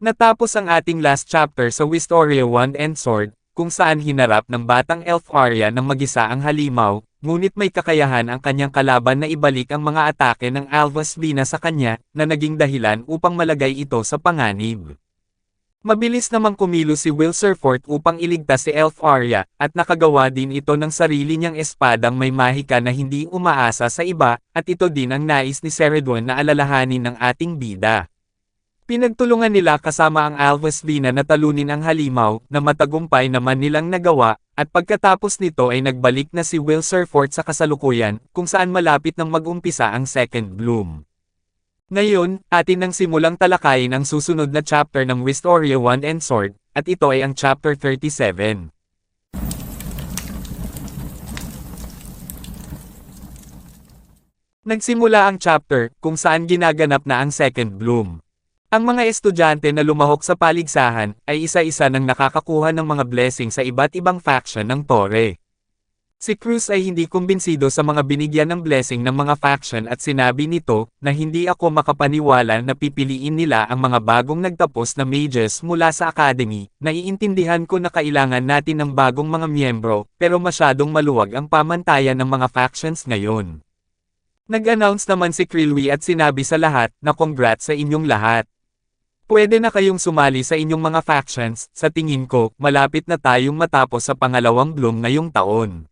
Natapos ang ating last chapter sa Wistoria Wand and Sword, kung saan hinarap ng batang elf Arya ng mag-isa ang halimaw, ngunit may kakayahan ang kanyang kalaban na ibalik ang mga atake ng Alvas Vina sa kanya, na naging dahilan upang malagay ito sa panganib. Mabilis namang kumilos si Will Surfort upang iligtas si Elf Arya, at nakagawa din ito ng sarili niyang espadang may mahika na hindi umaasa sa iba, at ito din ang nais ni Ceredon na alalahanin ng ating bida. Pinagtulungan nila kasama ang Alvas Vina na talunin ang halimaw, na matagumpay naman nilang nagawa, at pagkatapos nito ay nagbalik na si Will Surfort sa kasalukuyan, kung saan malapit nang mag-umpisa ang Second Bloom. Ngayon, atin nang simulang talakayin ang susunod na chapter ng Wistoria Wand and Sword, at ito ay ang chapter 37. Nagsimula ang chapter, kung saan ginaganap na ang Second Bloom. Ang mga estudyante na lumahok sa paligsahan, ay isa-isa nang nakakakuha ng mga blessing sa iba't ibang faction ng Torre. Si Cruz ay hindi kumbinsido sa mga binigyan ng blessing ng mga faction at sinabi nito, na hindi ako makapaniwala na pipiliin nila ang mga bagong nagtapos na mages mula sa academy. Naiintindihan ko na kailangan natin ng bagong mga miyembro, pero masyadong maluwag ang pamantayan ng mga factions ngayon. Nag-announce naman si Krilwi at sinabi sa lahat, na congrats sa inyong lahat. Pwede na kayong sumali sa inyong mga factions, sa tingin ko, malapit na tayong matapos sa pangalawang bloom ngayong taon.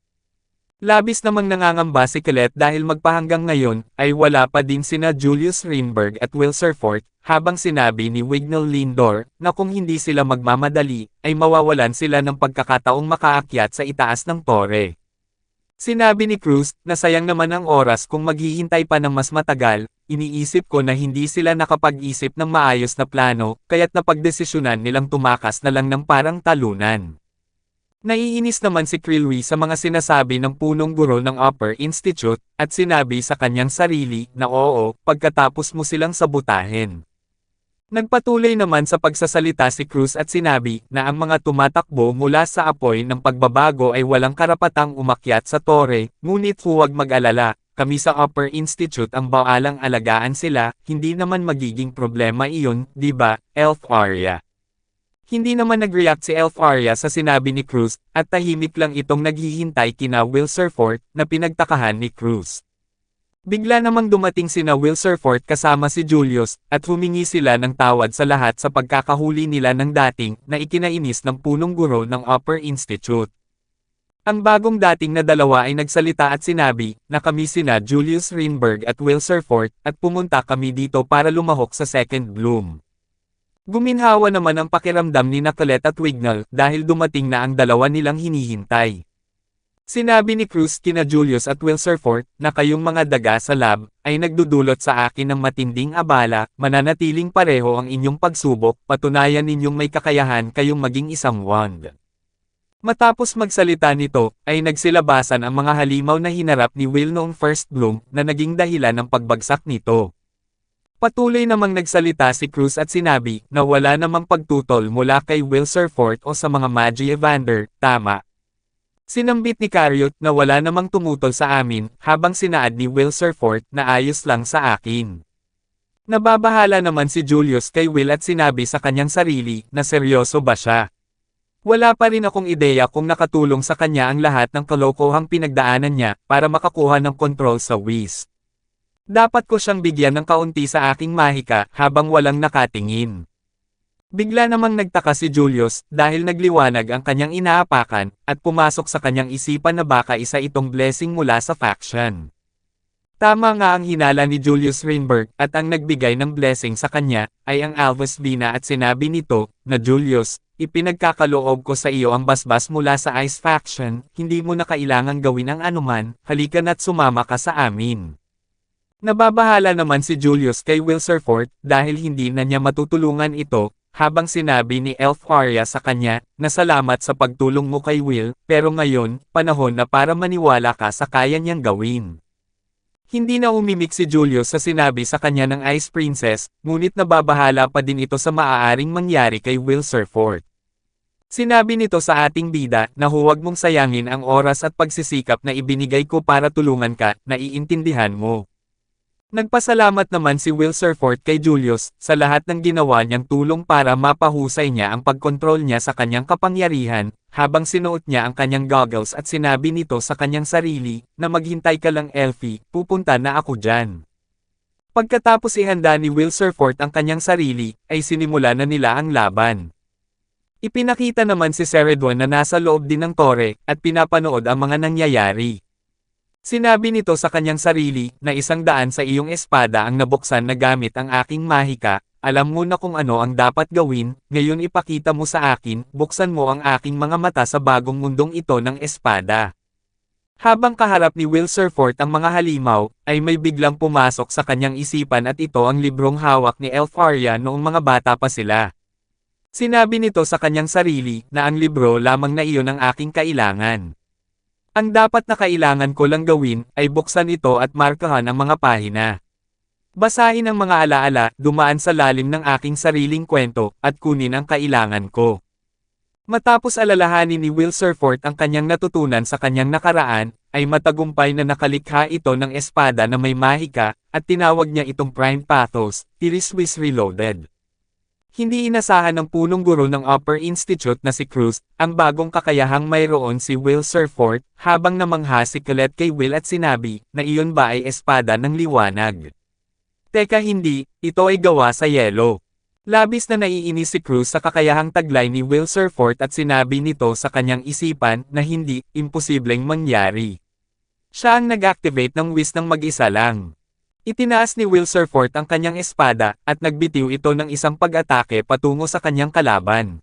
Labis namang nangangamba si Colette dahil magpahanggang ngayon, ay wala pa din sina Julius Rinberg at Will Surfort, habang sinabi ni Wignall Lindor, na kung hindi sila magmamadali, ay mawawalan sila ng pagkakataong makaakyat sa itaas ng tore. Sinabi ni Cruz, na sayang naman ang oras kung maghihintay pa ng mas matagal, iniisip ko na hindi sila nakapag-isip ng maayos na plano, kaya't napagdesisyonan nilang tumakas na lang ng parang talunan. Naiinis naman si Krilwi sa mga sinasabi ng punong guro ng Upper Institute, at sinabi sa kanyang sarili, na oo, pagkatapos mo silang sabutahin. Nagpatuloy naman sa pagsasalita si Cruz at sinabi, na ang mga tumatakbo mula sa apoy ng pagbabago ay walang karapatang umakyat sa tore, ngunit huwag mag-alala, kami sa Upper Institute ang baalang alagaan sila, hindi naman magiging problema iyon, di ba, Elf Arya? Hindi naman nag-react si Elf Arya sa sinabi ni Cruz, at tahimik lang itong naghihintay kina Will Surfort, na pinagtakahan ni Cruz. Bigla namang dumating sina Will Surfort kasama si Julius, at humingi sila ng tawad sa lahat sa pagkakahuli nila ng dating, na ikinainis ng punong guro ng Upper Institute. Ang bagong dating na dalawa ay nagsalita at sinabi, na kami sina Julius Rinberg at Will Surfort, at pumunta kami dito para lumahok sa Second Bloom. Guminhawa naman ang pakiramdam ni Colette at Wignall, dahil dumating na ang dalawa nilang hinihintay. Sinabi ni Cruz kina Julius at Will Surfort, na kayong mga daga sa lab, ay nagdudulot sa akin ng matinding abala, mananatiling pareho ang inyong pagsubok, patunayan ninyong may kakayahan kayong maging isang wand. Matapos magsalita nito, ay nagsilabasan ang mga halimaw na hinarap ni Will noong First Bloom, na naging dahilan ng pagbagsak nito. Patuloy namang nagsalita si Cruz at sinabi, na wala namang pagtutol mula kay Will Surfort o sa mga Magi Evander, tama. Sinambit ni Cariot na wala namang tumutol sa amin, habang sinaad ni Will Surfort na ayos lang sa akin. Nababahala naman si Julius kay Will at sinabi sa kanyang sarili, na seryoso ba siya? Wala pa rin akong ideya kung nakatulong sa kanya ang lahat ng kalokohang pinagdaanan niya, para makakuha ng kontrol sa Whis. Dapat ko siyang bigyan ng kaunti sa aking mahika, habang walang nakatingin. Bigla namang nagtaka si Julius, dahil nagliwanag ang kanyang inaapakan, at pumasok sa kanyang isipan na baka isa itong blessing mula sa faction. Tama nga ang hinala ni Julius Rinberg, at ang nagbigay ng blessing sa kanya, ay ang Alvas Vina at sinabi nito, na Julius, ipinagkakaloob ko sa iyo ang basbas mula sa Ice Faction, hindi mo na kailangang gawin ang anuman, halika na't sumama ka sa amin. Nababahala naman si Julius kay Will Surfort, dahil hindi na niya matutulungan ito, habang sinabi ni Elf Arya sa kanya, na salamat sa pagtulong mo kay Will, pero ngayon, panahon na para maniwala ka sa kaya niyang gawin. Hindi na umimik si Julius sa sinabi sa kanya ng Ice Princess, ngunit nababahala pa din ito sa maaaring mangyari kay Will Surfort. Sinabi nito sa ating bida, na huwag mong sayangin ang oras at pagsisikap na ibinigay ko para tulungan ka, naiintindihan mo. Nagpasalamat naman si Will Surfort kay Julius sa lahat ng ginawa niyang tulong para mapahusay niya ang pagkontrol niya sa kanyang kapangyarihan, habang sinuot niya ang kanyang goggles at sinabi nito sa kanyang sarili, na maghintay ka lang Elfie, pupunta na ako dyan. Pagkatapos ihanda ni Will Surfort ang kanyang sarili, ay sinimula na nila ang laban. Ipinakita naman si Ceredwan na nasa loob din ng tore, at pinapanood ang mga nangyayari. Sinabi nito sa kanyang sarili, na 100 sa iyong espada ang nabuksan na gamit ang aking mahika, alam mo na kung ano ang dapat gawin, ngayon ipakita mo sa akin, buksan mo ang aking mga mata sa bagong mundong ito ng espada. Habang kaharap ni Will Surfort ang mga halimaw, ay may biglang pumasok sa kanyang isipan at ito ang librong hawak ni Elfaria noong mga bata pa sila. Sinabi nito sa kanyang sarili, na ang libro lamang na iyon ang aking kailangan. Ang dapat na kailangan ko lang gawin, ay buksan ito at markahan ang mga pahina. Basahin ang mga alaala, dumaan sa lalim ng aking sariling kwento, at kunin ang kailangan ko. Matapos alalahanin ni Will Surfort ang kanyang natutunan sa kanyang nakaraan, ay matagumpay na nakalikha ito ng espada na may mahika, at tinawag niya itong Prime Pathos, Tiriswis Reloaded. Hindi inasahan ng punong guro ng Upper Institute na si Cruz, ang bagong kakayahang mayroon si Will Surfort, habang namangha si Colette kay Will at sinabi, na iyon ba ay espada ng liwanag? Teka hindi, ito ay gawa sa yelo. Labis na naiinis si Cruz sa kakayahang taglay ni Will Surfort at sinabi nito sa kanyang isipan na hindi, imposibleng mangyari. Siya ang nag-activate ng wish ng mag-isa lang. Itinaas ni Will Surfort ang kanyang espada, at nagbitiw ito ng isang pag-atake patungo sa kanyang kalaban.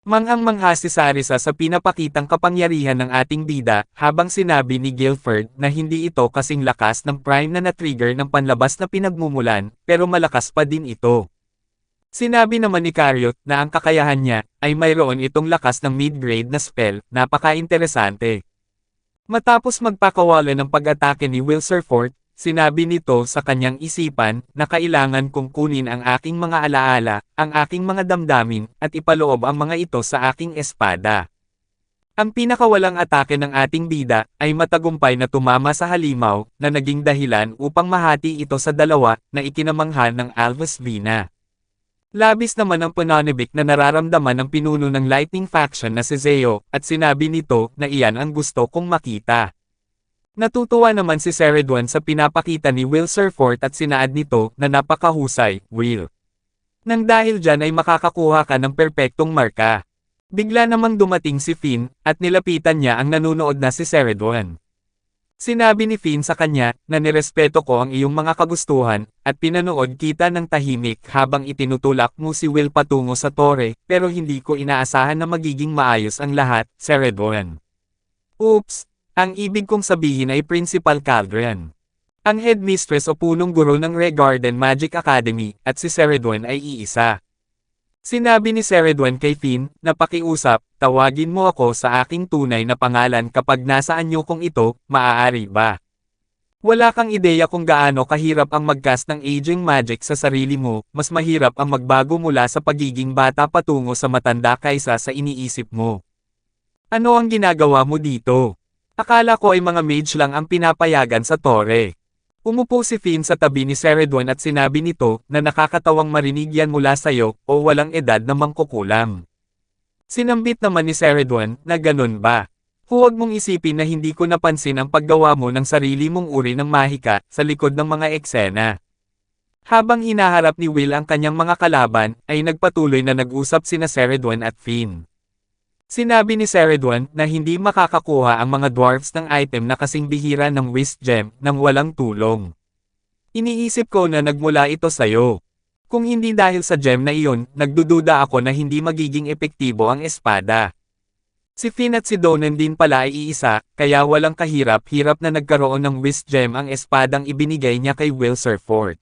Manghang-mangha si Sarisa sa pinapakitang kapangyarihan ng ating bida, habang sinabi ni Guilford na hindi ito kasing lakas ng Prime na na-trigger ng panlabas na pinagmumulan, pero malakas pa din ito. Sinabi naman ni Cariot na ang kakayahan niya ay mayroon itong lakas ng mid-grade na spell, napaka-interesante. Matapos magpakawala ng pag-atake ni Will Surfort, sinabi nito sa kanyang isipan na kailangan kong kunin ang aking mga alaala, ang aking mga damdamin, at ipaloob ang mga ito sa aking espada. Ang pinakawalang atake ng ating bida ay matagumpay na tumama sa halimaw na naging dahilan upang mahati ito sa dalawa na ikinamangha ng Alvis Vina. Labis naman ang pananibik na nararamdaman ng pinuno ng Lightning Faction na si Zeo, at sinabi nito na iyan ang gusto kong makita. Natutuwa naman si Ceredwan sa pinapakita ni Will Surfort at sinaad nito na napakahusay, Will. Nang dahil dyan ay makakakuha ka ng perpektong marka. Bigla namang dumating si Finn, at nilapitan niya ang nanunood na si Ceredwan. Sinabi ni Finn sa kanya na nirespeto ko ang iyong mga kagustuhan, at pinanood kita ng tahimik habang itinutulak mo si Will patungo sa tore, pero hindi ko inaasahan na magiging maayos ang lahat, Ceredwan. Oops! Ang ibig kong sabihin ay Principal Caldrian. Ang headmistress o punong guro ng Regarden Magic Academy, at si Ceredwan ay iisa. Sinabi ni Ceredwan kay Finn, na pakiusap, tawagin mo ako sa aking tunay na pangalan kapag nasa anyo kong ito, maaari ba? Wala kang ideya kung gaano kahirap ang mag-cast ng aging magic sa sarili mo, mas mahirap ang magbago mula sa pagiging bata patungo sa matanda kaysa sa iniisip mo. Ano ang ginagawa mo dito? Akala ko ay mga mage lang ang pinapayagan sa tore. Umupo si Finn sa tabi ni Ceredwan at sinabi nito na nakakatawang marinig yan mula sayo o walang edad na mangkukulam. Sinambit naman ni Ceredwan na ganun ba? Huwag mong isipin na hindi ko napansin ang paggawa mo ng sarili mong uri ng mahika sa likod ng mga eksena. Habang hinaharap ni Will ang kanyang mga kalaban, ay nagpatuloy na nag-usap sina Ceredwan at Finn. Sinabi ni Ceredwan na hindi makakakuha ang mga dwarfs ng item na kasing bihira ng Wisp Gem nang walang tulong. Iniisip ko na nagmula ito sayo. Kung hindi dahil sa gem na iyon, nagdududa ako na hindi magiging epektibo ang espada. Si Finn at si Donan din pala ay iisa, kaya walang kahirap-hirap na nagkaroon ng Wisp Gem ang espadang ibinigay niya kay Will Surfort.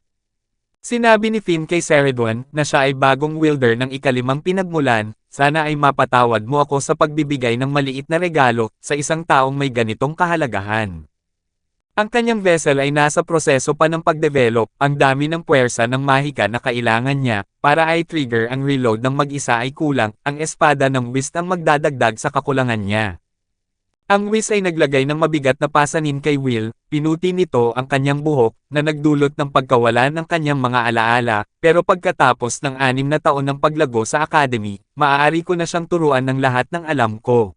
Sinabi ni Finn kay Ceredwan na siya ay bagong wielder ng ikalimang pinagmulan, sana ay mapatawad mo ako sa pagbibigay ng maliit na regalo sa isang taong may ganitong kahalagahan. Ang kanyang vessel ay nasa proseso pa ng pagdevelop, ang dami ng puwersa ng mahika na kailangan niya, para i-trigger ang reload ng mag-isa ay kulang, ang espada ng Wisp ang magdadagdag sa kakulangan niya. Ang Whis ay naglagay ng mabigat na pasanin kay Will, pinuti nito ang kanyang buhok, na nagdulot ng pagkawala ng kanyang mga alaala, pero pagkatapos ng 6 na taon ng paglago sa academy, maaari ko na siyang turuan ng lahat ng alam ko.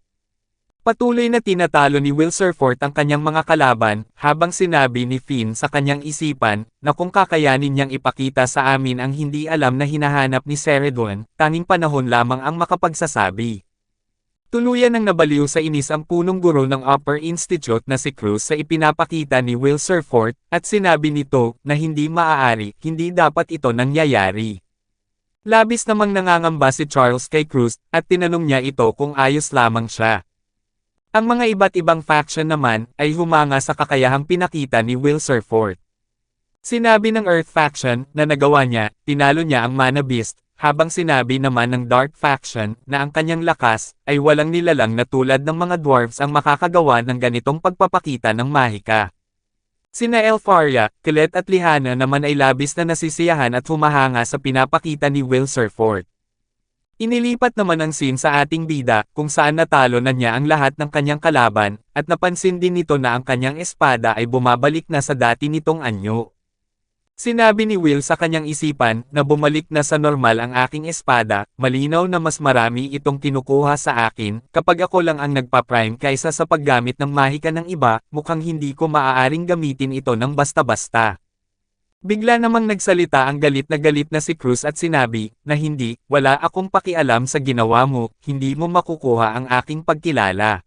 Patuloy na tinatalo ni Will Surfort ang kanyang mga kalaban, habang sinabi ni Finn sa kanyang isipan, na kung kakayanin niyang ipakita sa amin ang hindi alam na hinahanap ni Ceredon, tanging panahon lamang ang makapagsasabi. Tuluyan ng nabaliw sa inis ang punong guro ng Upper Institute na si Cruz sa ipinapakita ni Will Surfort, at sinabi nito, na hindi maaari, hindi dapat ito nangyayari. Labis namang nangangamba si Charles kay Cruz, at tinanong niya ito kung ayos lamang siya. Ang mga iba't ibang faction naman, ay humanga sa kakayahang pinakita ni Will Surfort. Sinabi ng Earth faction, na nagawa niya, tinalo niya ang Mana Beast, habang sinabi naman ng Dark faction, na ang kanyang lakas, ay walang nilalang na tulad ng mga dwarves ang makakagawa ng ganitong pagpapakita ng mahika. Sina Elfaria, Colette at Lihana naman ay labis na nasisiyahan at humahanga sa pinapakita ni Will Surfort. Inilipat naman ang scene sa ating bida, kung saan natalo na niya ang lahat ng kanyang kalaban, at napansin din nito na ang kanyang espada ay bumabalik na sa dati nitong anyo. Sinabi ni Will sa kanyang isipan, na bumalik na sa normal ang aking espada, malinaw na mas marami itong kinukuha sa akin, kapag ako lang ang nagpa-prime kaysa sa paggamit ng mahika ng iba, mukhang hindi ko maaaring gamitin ito ng basta-basta. Bigla namang nagsalita ang galit na si Cruz at sinabi, na hindi, wala akong pakialam sa ginawa mo, hindi mo makukuha ang aking pagkilala.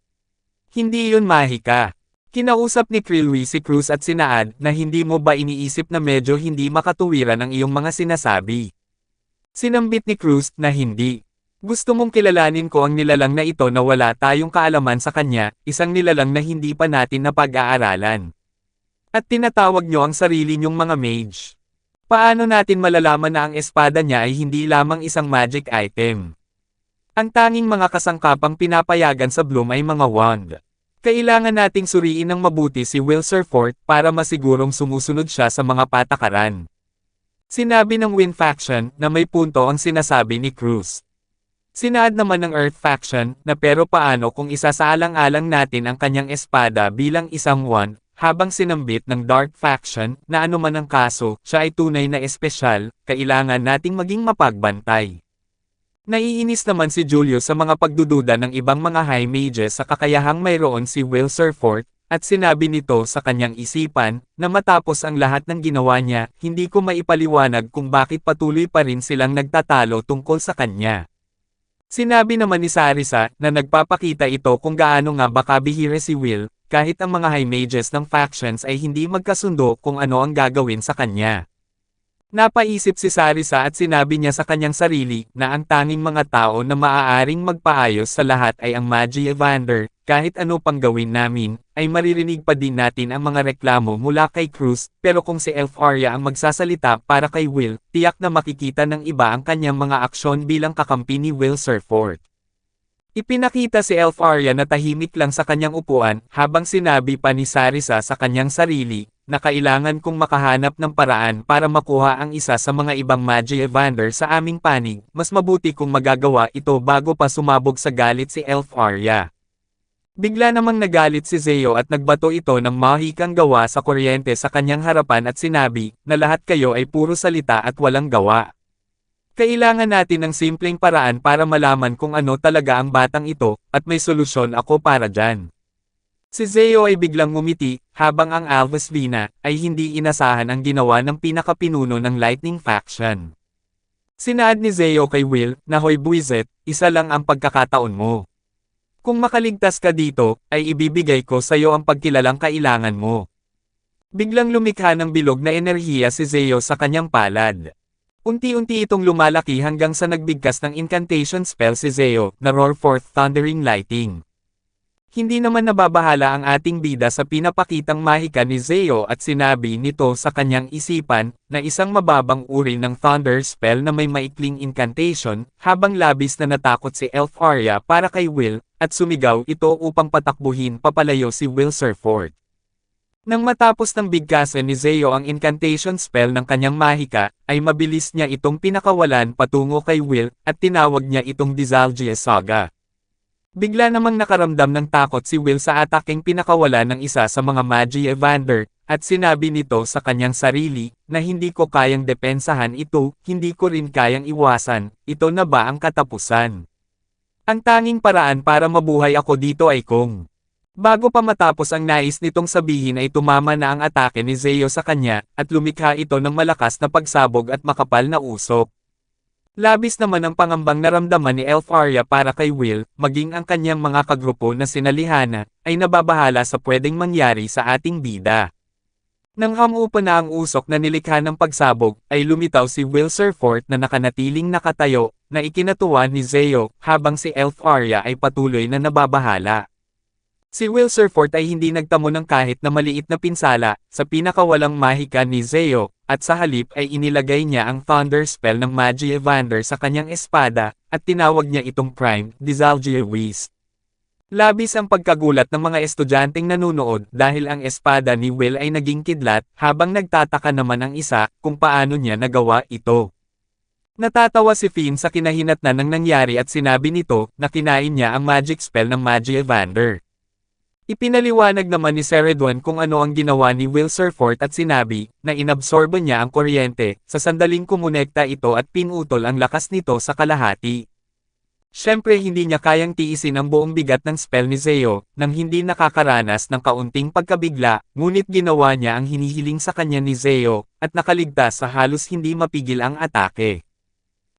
Hindi yun mahika. Kinausap ni Krilwi si Cruz at sinaad, na hindi mo ba iniisip na medyo hindi makatuwiran ang iyong mga sinasabi. Sinambit ni Cruz, na hindi. Gusto mong kilalanin ko ang nilalang na ito na wala tayong kaalaman sa kanya, isang nilalang na hindi pa natin napag-aaralan. At tinatawag nyo ang sarili nyong mga mage. Paano natin malalaman na ang espada niya ay hindi lamang isang magic item? Ang tanging mga kasangkapang pinapayagan sa Bloom ay mga wand. Kailangan nating suriin ng mabuti si Will Surfort para masigurong sumusunod siya sa mga patakaran. Sinabi ng Wind faction na may punto ang sinasabi ni Cruz. Sinaad naman ng Earth faction na pero paano kung isasaalang-alang natin ang kanyang espada bilang isang wand, habang sinambit ng Dark faction na anuman ang kaso, siya ay tunay na espesyal, kailangan nating maging mapagbantay. Naiinis naman si Julio sa mga pagdududa ng ibang mga high mages sa kakayahang mayroon si Will Surfort, at sinabi nito sa kanyang isipan, na matapos ang lahat ng ginawa niya, hindi ko maipaliwanag kung bakit patuloy pa rin silang nagtatalo tungkol sa kanya. Sinabi naman ni Sarisa, na nagpapakita ito kung gaano nga bakabihira si Will, kahit ang mga high mages ng factions ay hindi magkasundo kung ano ang gagawin sa kanya. Napaisip si Sarisa at sinabi niya sa kanyang sarili, na ang tanging mga tao na maaaring magpaayos sa lahat ay ang Magi Evander, kahit ano pang gawin namin, ay maririnig pa din natin ang mga reklamo mula kay Cruz, pero kung si Elfaria ang magsasalita para kay Will, tiyak na makikita ng iba ang kanyang mga aksyon bilang kakampi ni Will Surfort. Ipinakita si Elfaria na tahimik lang sa kanyang upuan, habang sinabi pa ni Sarisa sa kanyang sarili, na kailangan kong makahanap ng paraan para makuha ang isa sa mga ibang Magi Evander sa aming panig, mas mabuti kung magagawa ito bago pa sumabog sa galit si Elfaria. Bigla namang nagalit si Zeo at nagbato ito ng mahikang gawa sa kuryente sa kanyang harapan at sinabi, na lahat kayo ay puro salita at walang gawa. Kailangan natin ng simpleng paraan para malaman kung ano talaga ang batang ito, at may solusyon ako para dyan. Si Zeo ay biglang ngumiti, habang ang Alvis Vina ay hindi inasahan ang ginawa ng pinakapinuno ng Lightning faction. Sinaad ni Zeo kay Will, na hoy buwisit, isa lang ang pagkakataon mo. Kung makaligtas ka dito, ay ibibigay ko sa iyo ang pagkilalang kailangan mo. Biglang lumikha ng bilog na enerhiya si Zeo sa kanyang palad. Unti-unti itong lumalaki hanggang sa nagbigkas ng incantation spell si Zeo, na roar forth thundering lightning. Hindi naman nababahala ang ating bida sa pinapakitang mahika ni Zeo at sinabi nito sa kanyang isipan, na isang mababang uri ng thunder spell na may maikling incantation, habang labis na natakot si Elfaria para kay Will, at sumigaw ito upang patakbuhin papalayo si Will Surfort. Nang matapos ng bigkasan ni Zeo ang incantation spell ng kanyang mahika, ay mabilis niya itong pinakawalan patungo kay Will, at tinawag niya itong Dizalgia Saga. Bigla namang nakaramdam ng takot si Will sa ataking pinakawala ng isa sa mga Magi Evander, at sinabi nito sa kanyang sarili, na hindi ko kayang depensahan ito, hindi ko rin kayang iwasan, ito na ba ang katapusan? Ang tanging paraan para mabuhay ako dito ay kung. Bago pa matapos ang nais nitong sabihin ay tumama na ang atake ni Zeo sa kanya, at lumikha ito ng malakas na pagsabog at makapal na usok. Labis naman ang pangambang naramdaman ni Elf Arya para kay Will, maging ang kanyang mga kagrupo na sina Lihana, ay nababahala sa pwedeng mangyari sa ating bida. Nang hamupa na ang usok na nilikha ng pagsabog, ay lumitaw si Will Surfort na nakanatiling nakatayo, na ikinatuwa ni Zeo, habang si Elf Arya ay patuloy na nababahala. Si Will Surfort ay hindi nagtamo ng kahit na maliit na pinsala, sa pinakawalang mahika ni Zeo, at sa halip ay inilagay niya ang Thunder Spell ng Magi Evander sa kanyang espada, at tinawag niya itong Prime Disalgia Whist. Labis ang pagkagulat ng mga estudyanteng nanunood dahil ang espada ni Will ay naging kidlat, habang nagtataka naman ang isa kung paano niya nagawa ito. Natatawa si Finn sa kinahinatnan ng nangyari at sinabi nito na kinain niya ang magic spell ng Magi Evander. Ipinaliwanag naman ni Ceredwan kung ano ang ginawa ni Will Surfort at sinabi na inabsorba niya ang kuryente, sa sandaling kumonekta ito at pinutol ang lakas nito sa kalahati. Siyempre hindi niya kayang tiisin ang buong bigat ng spell ni Zeo, nang hindi nakakaranas ng kaunting pagkabigla, ngunit ginawa niya ang hinihiling sa kanya ni Zeo, at nakaligtas sa halos hindi mapigil ang atake.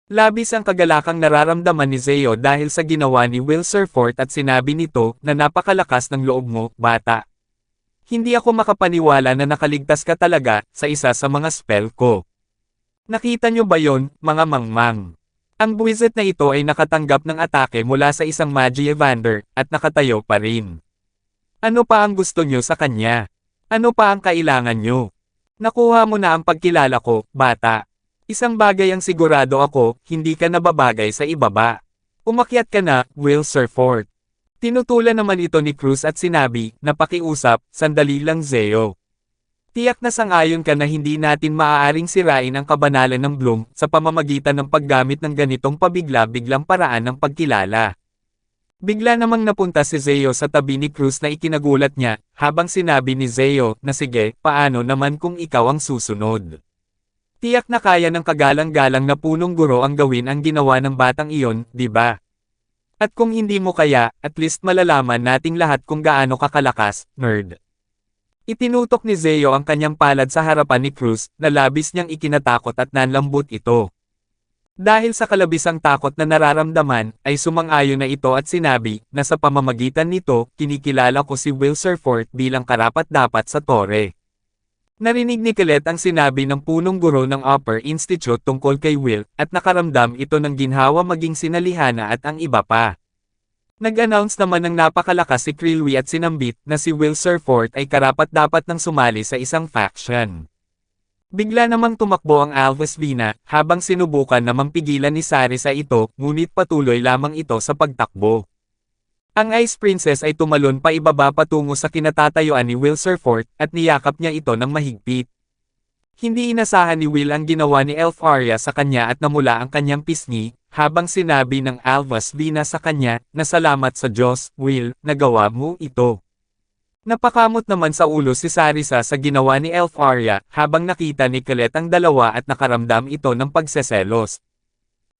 Labis ang kagalakang nararamdaman ni Zeo dahil sa ginawa ni Will Surfort at sinabi nito na napakalakas ng loob mo, bata. Hindi ako makapaniwala na nakaligtas ka talaga sa isa sa mga spell ko. Nakita niyo ba yon, mga mangmang? Ang buwisit na ito ay nakatanggap ng atake mula sa isang Magi Evander, at nakatayo pa rin. Ano pa ang gusto niyo sa kanya? Ano pa ang kailangan niyo? Nakuha mo na ang pagkilala ko, bata. Isang bagay ang sigurado ako, hindi ka nababagay sa ibaba. Umakyat ka na, Will Surfort. Tinutulan naman ito ni Cruz at sinabi, na pakiusap, sandali lang Zeo. Tiyak na sangayon ka na hindi natin maaaring sirain ang kabanalan ng Bloom sa pamamagitan ng paggamit ng ganitong pabigla-biglang paraan ng pagkilala. Bigla namang napunta si Zeo sa tabi ni Cruz na ikinagulat niya, habang sinabi ni Zeo na sige, paano naman kung ikaw ang susunod? Tiyak na kaya ng kagalang-galang na punong guro ang gawin ang ginawa ng batang iyon, di ba? At kung hindi mo kaya, at least malalaman nating lahat kung gaano kakalakas, nerd. Itinutok ni Zeo ang kanyang palad sa harapan ni Cruz, na labis niyang ikinatakot at nanlambot ito. Dahil sa kalabisang takot na nararamdaman, ay sumang-ayon na ito at sinabi, na sa pamamagitan nito, kinikilala ko si Will Surfort bilang karapat-dapat sa tore. Narinig ni Colette ang sinabi ng punong guro ng Upper Institute tungkol kay Will, at nakaramdam ito ng ginhawa maging sina Lihana at ang iba pa. Nag-announce naman ng napakalakas si Krilwi at sinambit na si Will Surfort ay karapat-dapat nang sumali sa isang faction. Bigla namang tumakbo ang Alvis Vina, habang sinubukan namang pigilan ni Sarisa ito, ngunit patuloy lamang ito sa pagtakbo. Ang Ice Princess ay tumalon pa ibaba patungo sa kinatatayuan ni Will Surfort, at niyakap niya ito ng mahigpit. Hindi inasahan ni Will ang ginawa ni Elf Arya sa kanya at namula ang kanyang pisngi, habang sinabi ng Alvis Vina sa kanya, na salamat sa Diyos, Will, nagawa mo ito. Napakamot naman sa ulo si Sarisa sa ginawa ni Elf Arya, habang nakita ni Colette ang dalawa at nakaramdam ito ng pagseselos.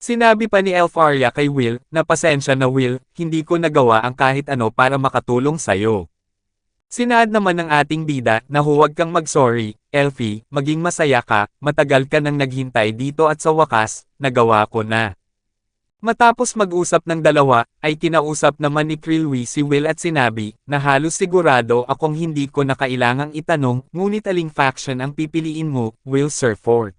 Sinabi pa ni Elf Arya kay Will, na pasensya na Will, hindi ko nagawa ang kahit ano para makatulong sayo. Sinaad naman ng ating bida, na huwag kang mag-sorry, Elfie, maging masaya ka, matagal ka nang naghintay dito at sa wakas, nagawa ko na. Matapos mag-usap ng dalawa, ay kinausap naman ni Krilwi si Will at sinabi, na halos sigurado akong hindi ko na kailangang itanong, ngunit aling faction ang pipiliin mo, Will Surfort.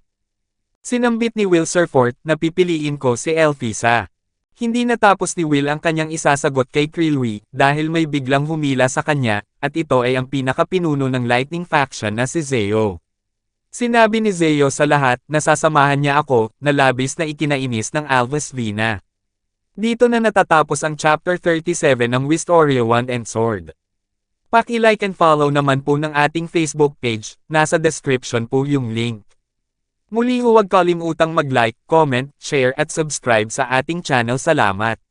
Sinambit ni Will Surfort na pipiliin ko si Elfisa. Hindi natapos ni Will ang kanyang isasagot kay Krilwi, dahil may biglang humila sa kanya, at ito ay ang pinakapinuno ng Lightning Faction na si Zeo. Sinabi ni Zeo sa lahat na sasamahan niya ako, na labis na ikinainis ng Alvis Vina. Dito na natatapos ang Chapter 37 ng Wistoria Wand and Sword. Paki-like and follow naman po ng ating Facebook page, nasa description po yung link. Muli huwag kalimutang mag-like, comment, share at subscribe sa ating channel. Salamat!